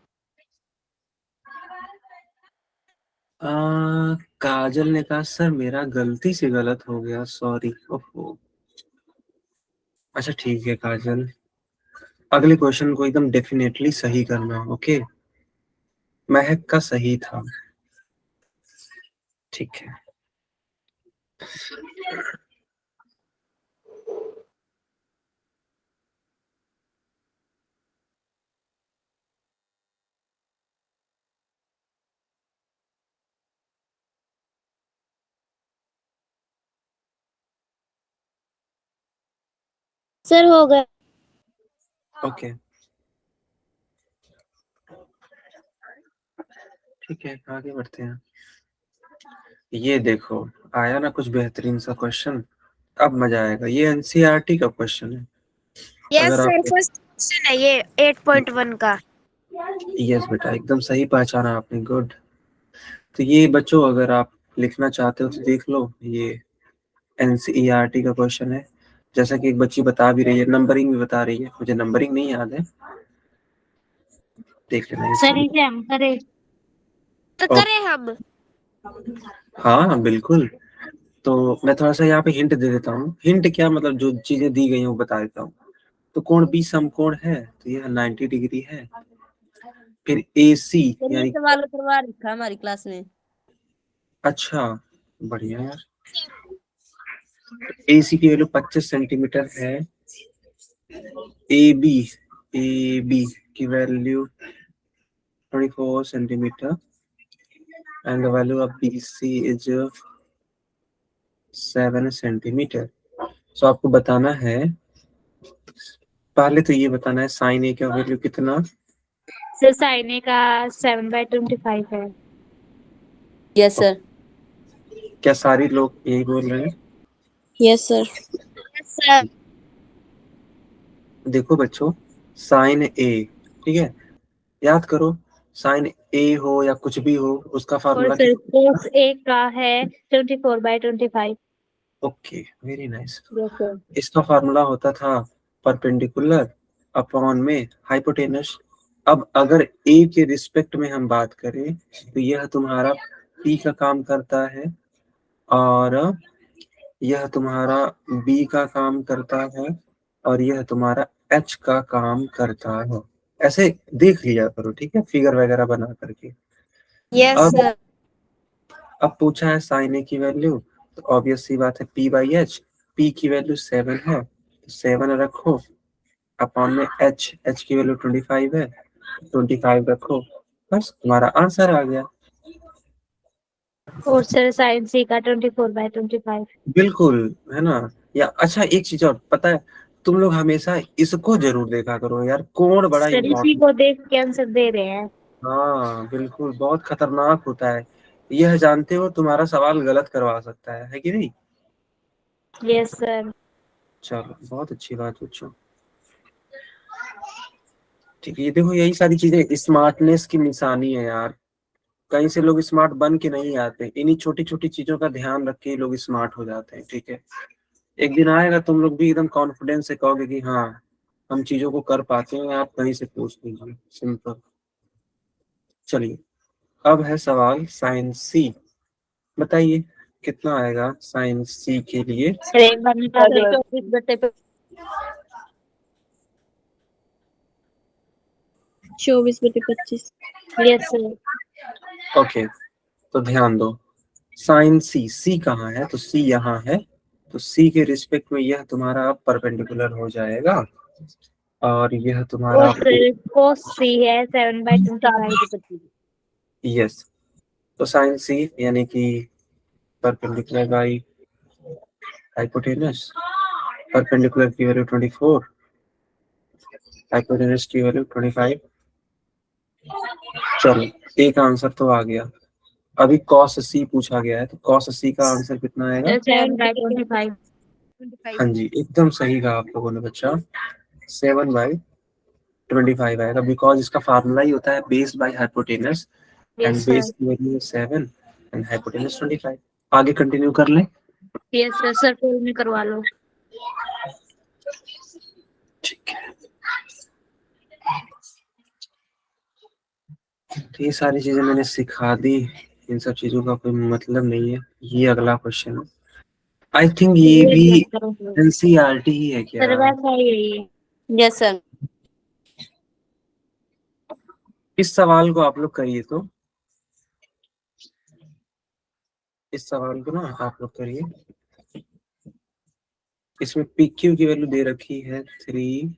आ, काजल ने कहा सर मेरा गलती से गलत हो गया, सॉरी, ओहो। अच्छा ठीक है काजल, अगले क्वेश्चन को एकदम डेफिनेटली सही करना, ओके। महक का सही था, ठीक है। सर हो गया। ओके ठीक है, आगे बढ़ते हैं। ये देखो आया ना कुछ बेहतरीन सा क्वेश्चन, अब मजा आएगा। ये एनसीईआरटी का क्वेश्चन है। यस अगर सर, आप फर्स्ट क्वेश्चन है ये 8.1 का। यस बेटा, एकदम सही पहचाना आपने, गुड। तो ये बच्चों अगर आप लिखना चाहते हो तो देख लो, ये एनसीईआरटी का क्वेश्चन है। जैसा कि एक बच्ची बता भी रही है, नंबरिंग भी बता रही है, मुझे नंबरिंग नहीं याद है, देख लेना सर इसको। इसे हम करें? तो और करें हम। हाँ बिल्कुल। तो मैं थोड़ा सा यहाँ पे हिंट दे देता हूँ। हिंट क्या, मतलब जो चीजें दी गई हैं वो बता देता हूँ। तो कोण बी समकोण है, तो यह 90 डिग्री है। फिर ए सी सर ये यानी, सवाल करवा रखा है हमारी क्लास में। अच्छा बढ़िया यार। ए सी की वैल्यू 25 सेंटीमीटर है। ए बी की value 24 centimetre and the value of B C is 7 centimetre. So आपको बताना है, पहले तो ये बताना है साइन ए का वैल्यू कितना। सर साइन ए का 7/25 है। Yes sir. क्या सारे लोग यही बोल रहे हैं? Yes sir. सर देखो बच्चों, साइन ए, ठीक है, याद करो, साइन ए हो या कुछ भी हो, उसका और फार्मूला सर कितना? कोस ए का है 24/25। Okay very nice. Yes sir. इसका फार्मूला होता था परपेंडिकुलर अपॉन में हाइपोटेनस। अब अगर ए के रिस्पेक्ट में हम बात करें तो यह तुम्हारा पी का काम करता है और यह तुम्हारा बी का काम करता है और यह तुम्हारा एच का काम करता है। ऐसे देख लिया करो, ठीक है, फिगर वगैरह बना करके। यस अब सर। अब पूछा है साइन ए की वैल्यू, तो ऑब्वियस सी बात है पी बाई एच। पी की वैल्यू 7 है, तो 7 रखो अपॉन में एच की वैल्यू 25 है, 25 रखो, बस तुम्हारा आंसर आ गया। और सर साइन सी का 24/25। बिल्कुल, है ना। या अच्छा एक चीज और पता है, तुम लोग हमेशा इसको जरूर देखा करो यार, कोण बड़ा सर इसी इम्पोर्टेंट। को देख के आंसर दे रहे हैं। हाँ बिल्कुल, बहुत खतरनाक होता है। यह जानते हो तुम्हारा सवाल गलत करवा सकता है कि नहीं? Yes sir. चलो बहुत अच्छी बात पूछो। ठीक है, ये देखो यही सारी चीजें स्मार्टनेस की निशानी है यार। कहीं से लोग स्मार्ट बन के नहीं आते, इन्हीं छोटी छोटी चीजों का ध्यान रख के ही लोग स्मार्ट हो जाते हैं, ठीक है। एक दिन आएगा तुम लोग भी एकदम कॉन्फिडेंस से कहोगे कि हाँ हम चीजों को कर पाते हैं, आप कहीं से पूछ लीजिए, सिंपल। चलिए अब है सवाल साइन सी। बताइए कितना आएगा साइन सी के लिए? सर एक बार निकाल सर दो। 24/25। 24/25। Yes sir. ओके, तो ध्यान दो, साइन सी, सी कहाँ है, तो सी यहाँ है। तो सी के रिस्पेक्ट में यह तुम्हारा परपेंडिकुलर हो जाएगा और यह तुम्हारा, और सर कोस सी है 7/25। 7/25। यस, तो साइन सी यानी कि परपेंडिकुलर बाई हाइपोटेनस। परपेंडिकुलर की वैल्यू 24, हाइपोटेनस की वैल्यू 25। चलो एक आंसर तो आ गया। अभी कॉस सी पूछा गया है, तो कॉस सी का आंसर कितना आएगा? 7/25। हाँ जी एकदम सही कहा आप लोगों ने बच्चा, 7/25 आएगा, बिकॉज इसका फार्मूला ही होता है base by hypotenuse and yes base sir. की वैल्यू 7 एंड हाइपोटेनस 25। आगे कंटिन्यू कर लें। यस सर, सर्कल में करवा लो। ठीक है, तो ये सारी चीजें मैंने सिखा दी, इन सब चीजों का कोई मतलब नहीं है। ये अगला क्वेश्चन है, आई थिंक ये भी एनसीईआरटी ही है क्या? सर वैसा ही है ये। Yes sir. इस सवाल को आप लोग करिए, तो इस सवाल को ना आप लोग करिए। इसमें पी क्यू की वैल्यू दे रखी है 3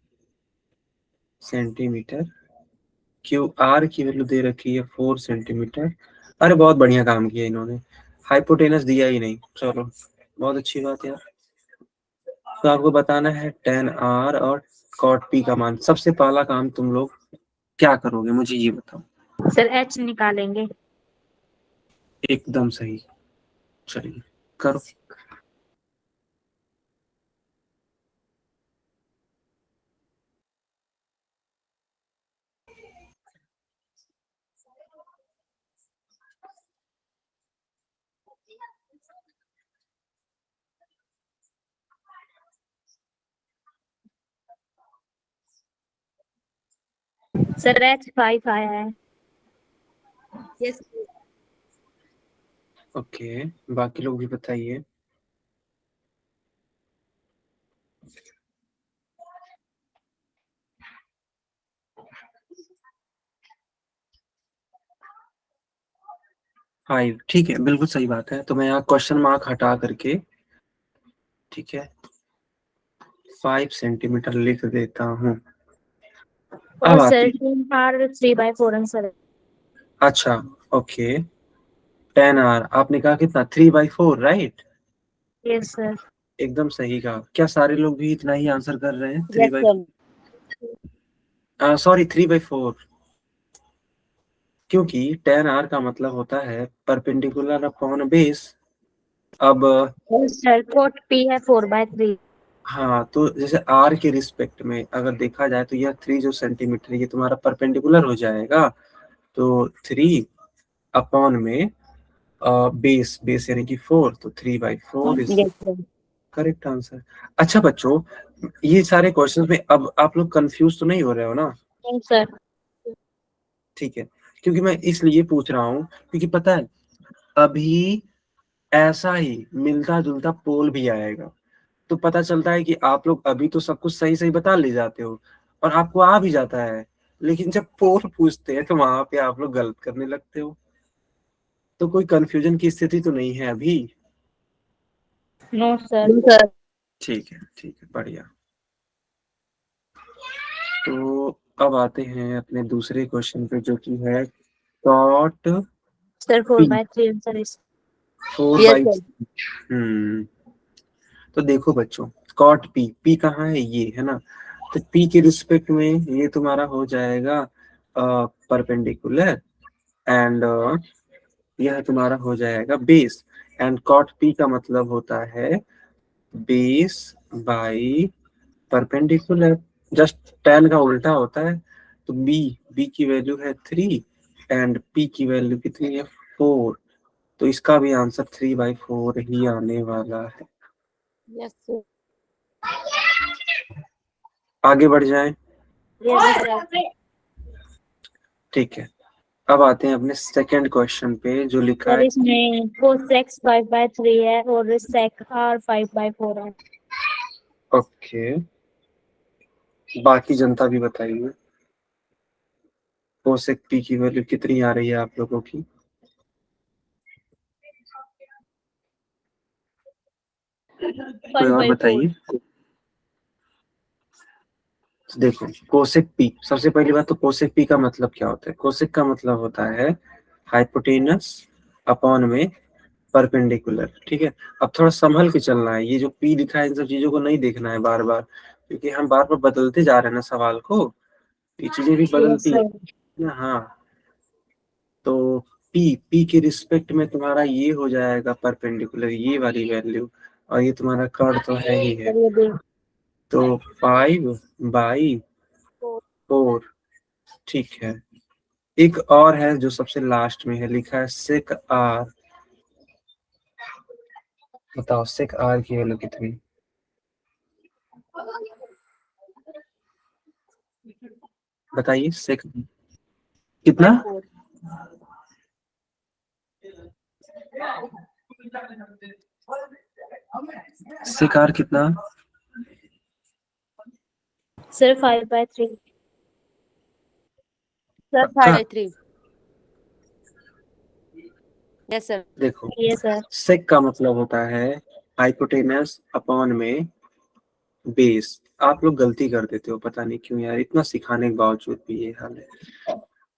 सेंटीमीटर, क्यू आर की वैल्यू दे रखी है 4 सेंटीमीटर। अरे बहुत बढ़िया काम किया इन्होंने, हाइपोटेनस दिया ही नहीं, चलो बहुत अच्छी बात है। तो आपको बताना है tan r और cot p का मान। सबसे पहला काम तुम लोग क्या करोगे मुझे ये बताओ। सर एच निकालेंगे। एकदम सही, चलिए करो। सर एच 5 आया है। यस ओके, बाकी लोग भी बताइए। फाइव, ठीक है, बिल्कुल सही बात है। तो मैं यहाँ क्वेश्चन मार्क हटा करके, ठीक है, 5 सेंटीमीटर लिख देता हूँ। अब और आती, सर टेन आर 3/4 आंसर है। अच्छा ओके, tan r आपने कहा कितना, 3/4 राइट। Yes sir. एकदम सही कहा। क्या सारे लोग भी इतना ही आंसर कर रहे हैं, यस सर। सॉरी 3/4, क्योंकि tan r का मतलब होता है परपेंडिकुलर अपॉन बेस। अब और सर कोट पी है 4/3। हाँ, तो जैसे r के रिस्पेक्ट में अगर देखा जाए तो यह 3 जो सेंटीमीटर ये तुम्हारा परपेंडिकुलर हो जाएगा। तो 3 अपॉन में बेस, बेस यानी कि 4, तो 3/4 is yes sir. Correct answer. अच्छा बच्चों, ये सारे क्वेश्चंस में अब आप लोग कंफ्यूज तो नहीं हो रहे हो ना? नहीं सर। ठीक है, क्योंकि मैं इसलिए पूछ रहा हूँ क्योंकि पता है अभी ऐसा ही मिलता जुलता पोल भी आएगा, तो पता चलता है कि आप लोग अभी तो सब कुछ सही सही बता ले जाते हो और आपको आ भी जाता है, लेकिन जब पोल पूछते हैं तो वहां पे आप लोग गलत करने लगते हो। तो कोई कंफ्यूजन की स्थिति तो नहीं है अभी? No sir. ठीक है, ठीक है, बढ़िया। तो अब आते हैं अपने दूसरे क्वेश्चन पे जो कि है cot sir 4/3 answer is. 4 yes bye. Sir. तो देखो बच्चों, कॉट पी, पी कहाँ है, ये है ना, तो पी के रिस्पेक्ट में ये तुम्हारा हो जाएगा परपेंडिकुलर, एंड यह तुम्हारा हो जाएगा बेस। एंड कॉट पी का मतलब होता है base by perpendicular, just tan का उल्टा होता है। तो बी, बी की वैल्यू है 3 एंड पी की वैल्यू कितनी है, 4। तो इसका भी आंसर 3/4 ही आने वाला है। Yes sir. आगे बढ़ जाएं। Yes sir. ठीक है, अब आते हैं अपने सेकंड क्वेश्चन पे जो लिखा सर है। इसमें cosec 5/3 है और sec r 5/4 है। ओके, बाकी जनता भी बताइए कोसेक पी की वैल्यू कितनी आ रही है आप लोगों की? कोई और 5/4। बताइए। देखो कोसेक पी, सबसे पहली बात तो कोसेक पी का मतलब क्या होता है? कोसेक का मतलब होता है हाइपोटेनस अपॉन में परपेंडिकुलर, ठीक है। अब थोड़ा संभल के चलना है, ये जो पी लिखा है इन सब चीजों को नहीं देखना है बार बार, क्योंकि हम बार बार बदलते जा रहे हैं ना सवाल को, ये चीजें भी यस बदलती सर। है। हाँ, तो पी, पी के रिस्पेक्ट में तुम्हारा ये हो जाएगा परपेंडिकुलर, ये वाली वैल्यू, और ये तुम्हारा कर्व तो है ही है। सर ये देख। तो 5/4, ठीक है। एक और है जो सबसे लास्ट में है, लिखा है सेक आर। बताओ सेक आर की वैल्यू कितनी? बताइए सेक कितना? 4। सेक आर कितना? सर 5/3। सर पक्का? 3/3। Yes sir. देखो यस सर। सेक का मतलब होता है हाइपोटेनस अपॉन में बेस। आप लोग गलती कर देते हो, पता नहीं क्यों यार, इतना सिखाने के बावजूद भी ये हाल है।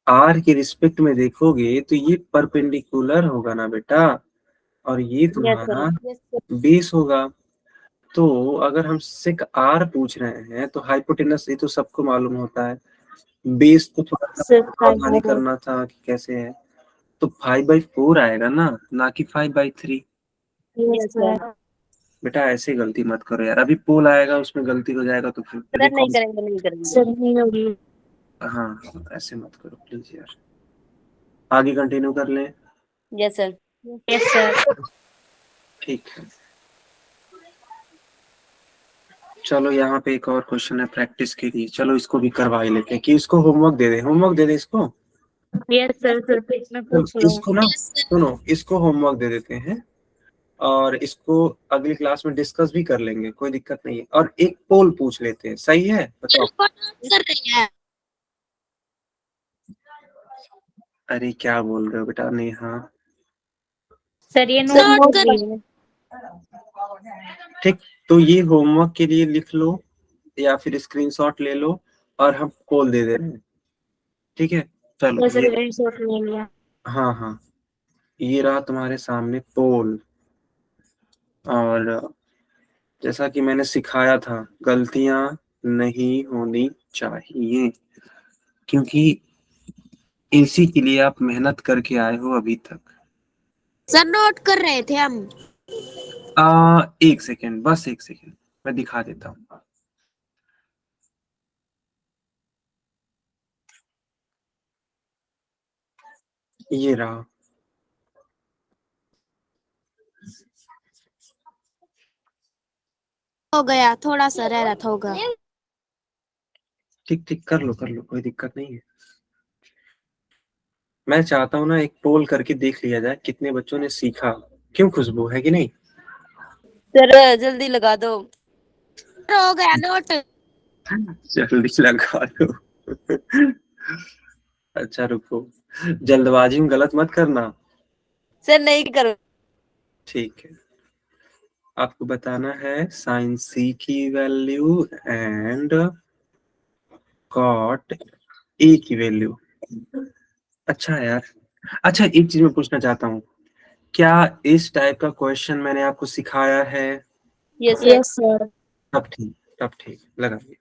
आर के रिस्पेक्ट में देखोगे तो ये परपेंडिकुलर होगा ना बेटा, और ये यस सर। तुम्हारा यस सर। बेस होगा। तो अगर हम सेक आर पूछ रहे हैं तो हाइपोटेनस ये तो सबको मालूम होता है, बेस को थोड़ा सा Sir, सावधानी करना था कि कैसे है, तो 5/4 आएगा ना कि 5/3। yes, sir. बेटा ऐसे गलती मत करो यार, अभी पोल आएगा उसमें गलती हो जाएगा तो फिर सर नहीं करेंगे, नहीं करेंगे। Sir, नहीं होगी। हाँ ऐसे मत करो प्लीज यार। आगे कंटिन्यू कर लें। Yes sir. Yes, sir. ठीक है, चलो यहाँ पे एक और क्वेश्चन है प्रैक्टिस के लिए, चलो इसको भी करवा ही लेते हैं कि इसको होमवर्क दे दे, होमवर्क दे दे इसको। Yes, sir. Sir, बीच में चलो, पूछ लो। इसको ना सुनो, इसको होमवर्क दे देते हैं और इसको अगली क्लास में डिस्कस भी कर लेंगे, कोई दिक्कत नहीं है, और एक पोल पूछ लेते हैं, सही है बताओ। कर रही है। अरे क्या बोल रहे हो बेटा नेहा। सर ये Sir, नोट कर- कर लो। ठीक, तो ये होमवर्क के लिए लिख लो या फिर स्क्रीनशॉट ले लो और हम पोल दे दे रहे हैं, ठीक है। चलो Yes, sir. ये, Screenshot ले लिया। हाँ हाँ, ये रहा तुम्हारे सामने पोल। और जैसा कि मैंने सिखाया था, गलतियां नहीं होनी चाहिए, क्योंकि इसी के लिए आप मेहनत करके आए हो अभी तक। सर नोट कर रहे थे हम। एक सेकेंड, बस एक सेकेंड, मैं दिखा देता हूँ। ये रहा, हो गया, थोड़ा सा रह रहा था, होगा। ठीक ठीक, कर लो कर लो, कोई दिक्कत नहीं है। मैं चाहता हूँ ना एक पोल करके देख लिया जाए कितने बच्चों ने सीखा, क्यों खुशबू, है कि नहीं। सर जल्दी लगा दो। हो गया नोट। जल्दी लगा दो। अच्छा रुको, जल्दबाजी में गलत मत करना। सर नहीं करो। ठीक है, आपको बताना है साइन सी की वैल्यू एंड कॉट ए की वैल्यू। अच्छा है यार। अच्छा एक चीज मैं पूछना चाहता हूँ, क्या इस टाइप का क्वेश्चन मैंने आपको सिखाया है। Yes sir. Yes, sir. तब ठीक, तब ठीक, लगाइए फिर।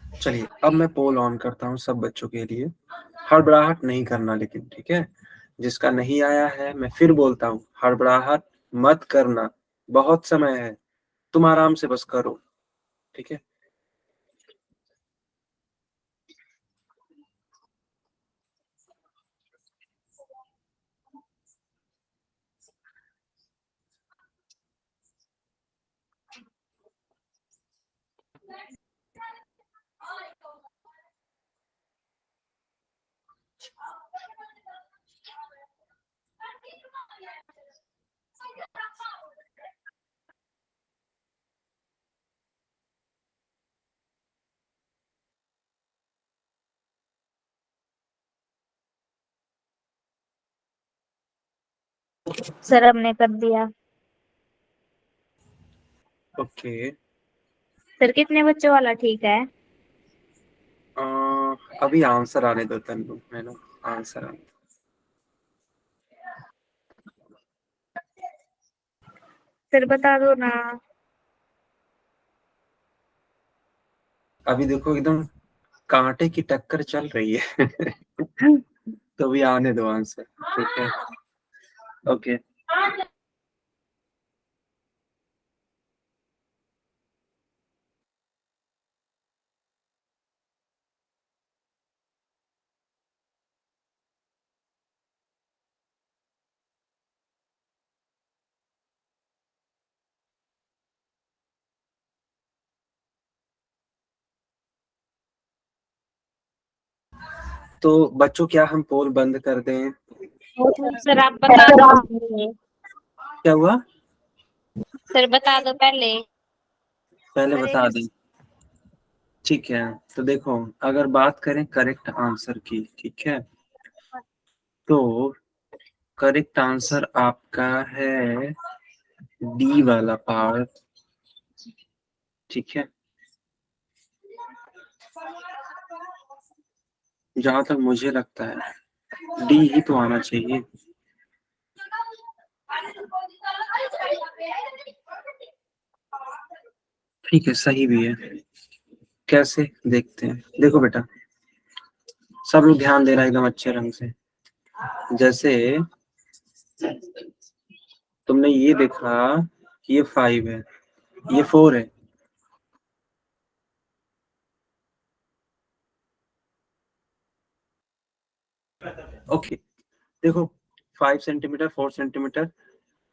चलिए अब मैं पोल ऑन करता हूँ सब बच्चों के लिए, हड़बड़ाहट नहीं करना लेकिन, ठीक है। जिसका नहीं आया है मैं फिर बोलता हूँ, हड़बड़ाहट मत करना, बहुत समय है, तुम आराम से बस करो, ठीक है। सर हमने कर दिया। ओके, सर कितने बच्चों वाला ठीक है? अभी आंसर आने दो तन्नू, मैंने आंसर आने दो। सर बता दो ना। अभी देखो एकदम कांटे की टक्कर चल रही है। तो भी आने दो आंसर, ठीक है। ओके तो बच्चों क्या हम पोल बंद कर दें? सर आप बता दो, क्या हुआ? सर बता दो पहले। पहले बता दें, ठीक है। तो देखो, अगर बात करें करेक्ट आंसर की, ठीक है, तो करेक्ट आंसर आपका है डी वाला पार्ट, ठीक है। जहां तक मुझे लगता है डी ही तो आना चाहिए। ठीक है, सही भी है। कैसे देखते हैं, देखो बेटा, सब लोग ध्यान दे रहा है एकदम अच्छे रंग से। जैसे तुमने ये देखा कि ये 5 है, ये 4 है, ओके। देखो 5 सेंटीमीटर 4 सेंटीमीटर,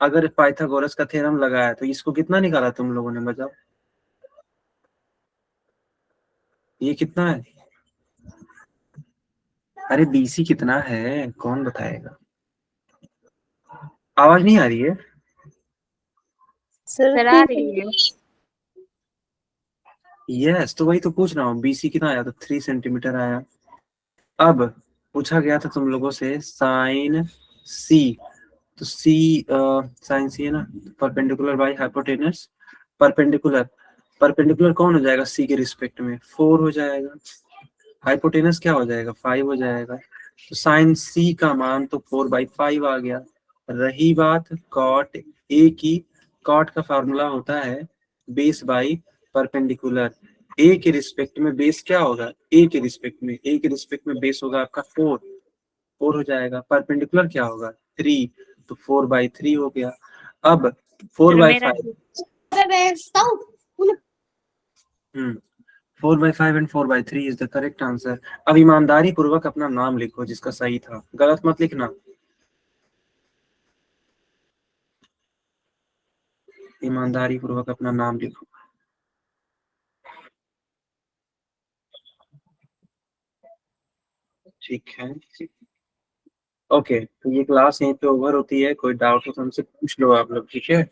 अगर पाइथागोरस का थ्योरम लगाया तो इसको कितना निकाला तुम लोगों ने, बताओ? ये कितना है? अरे बीसी कितना है, कौन बताएगा? आवाज नहीं आ रही है? सर आ रही है। यस, तो वही तो पूछ रहा हूँ, बीसी कितना आया? तो 3 सेंटीमीटर आया। अब पूछा गया था तुम लोगों से साइन सी, तो सी साइन सी है ना, perpendicular by hypotenuse, perpendicular, perpendicular कौन हो जाएगा सी के रिस्पेक्ट में? 4 हो जाएगा। हाइपोटेनस क्या हो जाएगा? 5 हो जाएगा। तो साइन सी का मान तो 4/5 आ गया। रही बात कॉट ए की, कॉट का फार्मूला होता है बेस बाई परपेंडिकुलर। ए के रिस्पेक्ट में बेस क्या होगा? ए के रिस्पेक्ट में, ए के रिस्पेक्ट में बेस होगा आपका 4, 4 हो जाएगा। परपेंडिकुलर क्या होगा? 3, तो 4/3 हो गया। अब सर मेरा 4/5, 4/5 and 4/3 is the correct answer. अब ईमानदारी पूर्वक अपना नाम लिखो जिसका सही था, गलत मत लिखना। ईमानदारी पूर्वक अपना नाम लिखो, ठीक है। ओके, तो ये क्लास यहीं पे ओवर होती है। कोई डाउट हो तो हमसे पूछ लो आप लोग, ठीक है।